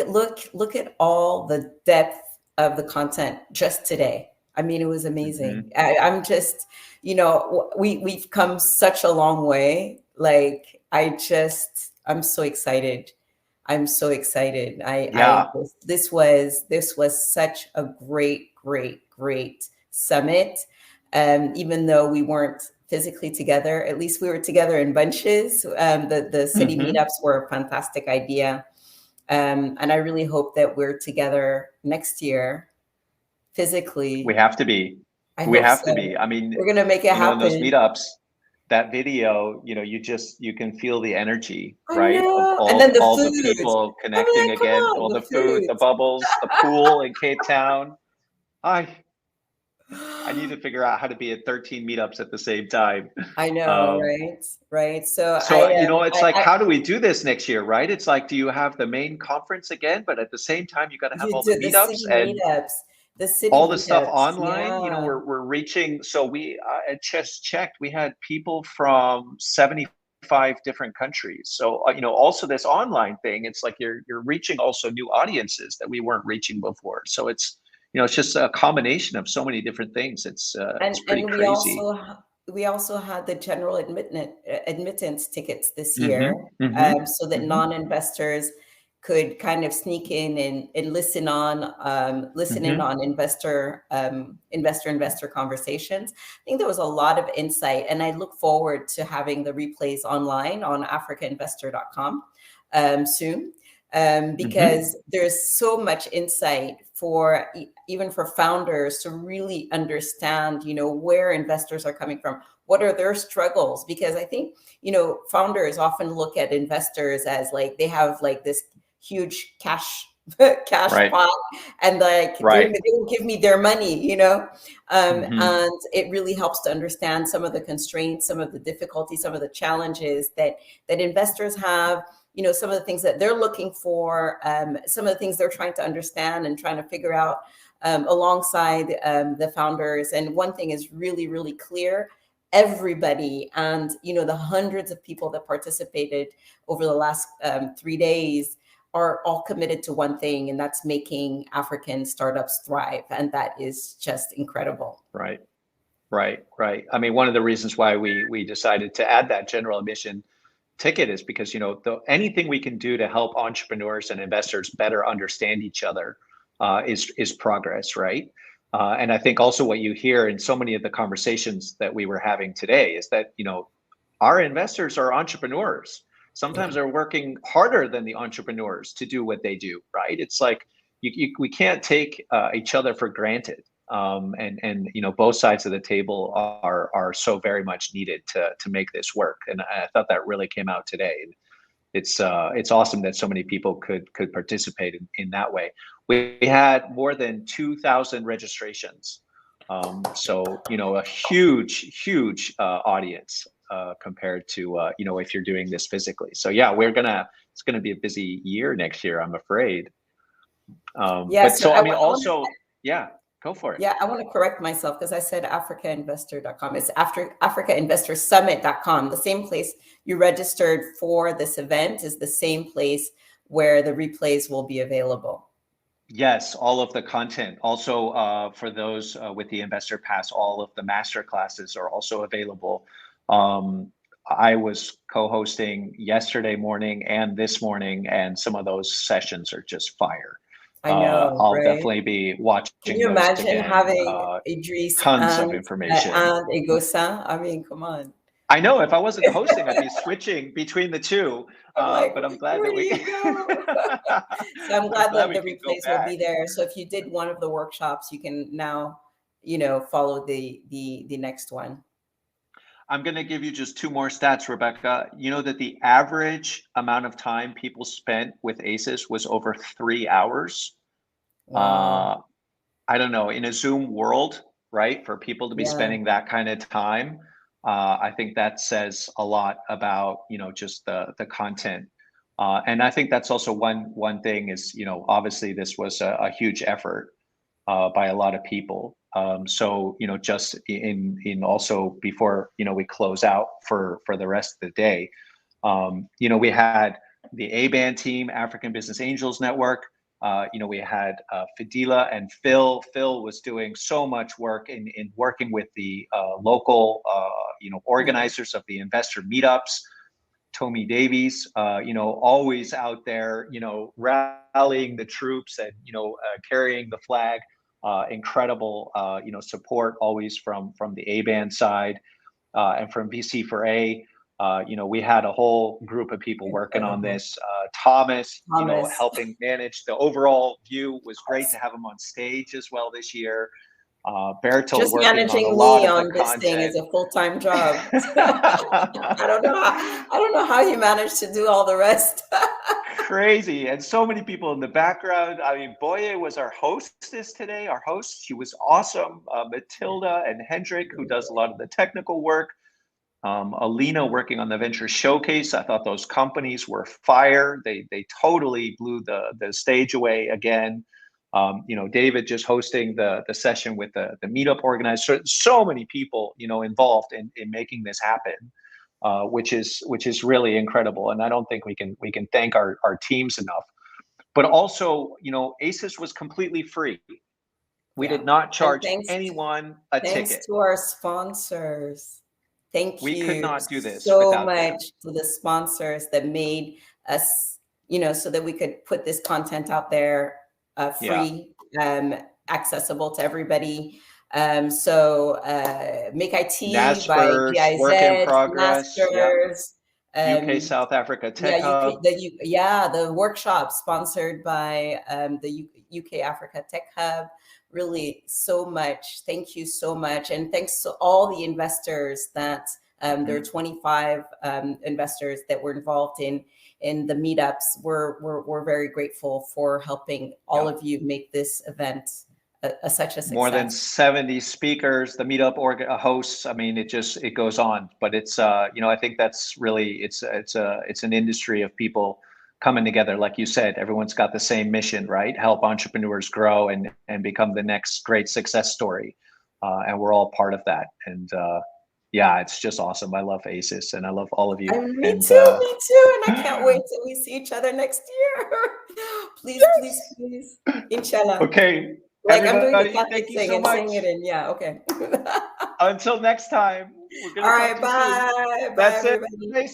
look at all the depth of the content just today. I mean, it was amazing. I'm just, we've come such a long way. Like, I'm so excited. I'm so excited. Yeah. This was such a great summit. Even though we weren't physically together, at least we were together in bunches. The city Hmm. meetups were a fantastic idea. And I really hope that we're together next year We physically. have to be. I We hope have so. to be. I We're mean, gonna make it in those happen. meetups, that video, you can feel the energy, I right? Of know. And then the all the food. people I mean, connecting like, come again, on, all the the food, food. the bubbles, the pool in Cape Town. I I need to figure out how to be at 13 meetups at the same time. I know, Um, right? Right. So so it's like, how do we do this next year, right? It's like, do you have the main conference again, but at the same time, you got to have you all the did the meetups city and meetups, the city all the stuff meetups. online. Yeah. We're reaching. So I just checked. We had people from 75 different countries. So also this online thing. It's like you're reaching also new audiences that we weren't reaching before. So it's just a combination of so many different things. It's pretty And crazy. we also had the general admittance tickets this year, Hmm. Hmm. so that Hmm. non-investors could kind of sneak in and listen in Hmm. on investor conversations. I think there was a lot of insight, and I look forward to having the replays online on africainvestor.com soon, Hmm. because there's so much insight for even for founders to really understand, where investors are coming from, what are their struggles, because I think, founders often look at investors as like they have like this huge cash Right. pot, and like Right. they will give me their money, Hmm. and it really helps to understand some of the constraints, some of the difficulties, some of the challenges that investors have, some of the things that they're looking for, some of the things they're trying to understand and trying to figure out, alongside the founders. And one thing is really, really clear. Everybody, and the hundreds of people that participated over the last 3 days are all committed to one thing, and that's making African startups thrive. And that is just incredible. Right. Right. Right. I mean, one of the reasons why we decided to add that general admission ticket is because anything we can do to help entrepreneurs and investors better understand each other is progress, right? And I think also what you hear in so many of the conversations that we were having today is that our investors are entrepreneurs. Yeah. Sometimes they're working harder than the entrepreneurs to do what they do, right? It's like we can't take each other for granted. And both sides of the table are so very much needed to make this work. And I thought that really came out today. It's awesome that so many people could participate in that way. We had more than 2,000 registrations, so a huge audience compared to if you're doing this physically. So yeah, it's gonna be a busy year next year, I'm afraid. Yeah. But So so I mean, also, yeah, go for it. yeah, I want to correct myself because I said africainvestor.com. It's after africainvestorsummit.com. The same place you registered for this event is the same place where the replays will be available. Yes, all of the content. Also, for those with the Investor Pass, all of the master classes are also available. Um, I was co-hosting yesterday morning and this morning, and some of those sessions are just fire. I know, I'll right? definitely be Can watching you those imagine again. having Idris Tons of information. and Egosa? I mean, come on. I know if I wasn't hosting, I'd be switching between the two. I'm like, But I'm glad where that do we. you go? So I'm I'm glad glad that we the could go replays will back. be there. So if you did one of the workshops, you can now, follow the next one. I'm going to give you just two more stats, Rebecca. You know that the average amount of time people spent with ACES was over 3 hours. Wow. Uh, I don't know, in a Zoom world, right? For people to be Yeah. spending that kind of time, I think that says a lot about, just the content. And I think that's also one thing is, obviously this was a huge effort by a lot of people. So just in also before we close out for the rest of the day, we had the A-band team, African Business Angels Network. We had Fadila and Phil. Phil was doing so much work in working with the local, organizers of the investor meetups. Tommy Davies, always out there, rallying the troops and, carrying the flag. Incredible, support always from the A-band side, and from VC4A. We had a whole group of people working on this. Thomas, helping manage the overall view. Was great to have him on stage as well this year. Berto Just working on a managing lot me of the on this thing is content. a full-time job. I don't know how you managed to do all the rest. Crazy. And so many people in the background. I mean, Boye was our hostess today, our host. She was awesome. Matilda and Hendrik, who does a lot of the technical work. Alina working on the venture showcase. I thought those companies were fire. They totally blew the stage away again. David just hosting the session with the meetup organizer. So many people, involved in making this happen, which is really incredible. And I don't think we can thank our teams enough. But also, ACES was completely free. We did not charge anyone a ticket. Thanks to our sponsors. Thank you. We could not do this so without much them. to the sponsors that made us, so that we could put this content out there free, accessible to everybody. So Make IT Naspers, by GIZ, Work in Progress, Naspers, UK South Africa Tech Hub. The workshop sponsored by the UK Africa Tech Hub. Really, so much. Thank you so much, and thanks to all the investors that there are 25 investors that were involved in the meetups. We're very grateful for helping all of you make this event such a success. More than 70 speakers, the meetup hosts. I mean, it goes on. But it's I think that's really it's an industry of people coming together. Like you said, everyone's got the same mission, right? Help entrepreneurs grow and become the next great success story. And we're all part of that. And it's just awesome. I love ACES and I love all of you. Me too. And I can't wait till we see each other next year. Please, Inshallah. Okay. Like I'm doing the Catholic thing and saying it in. Yeah, okay. Until next time. All right, bye. That's bye, it. everybody.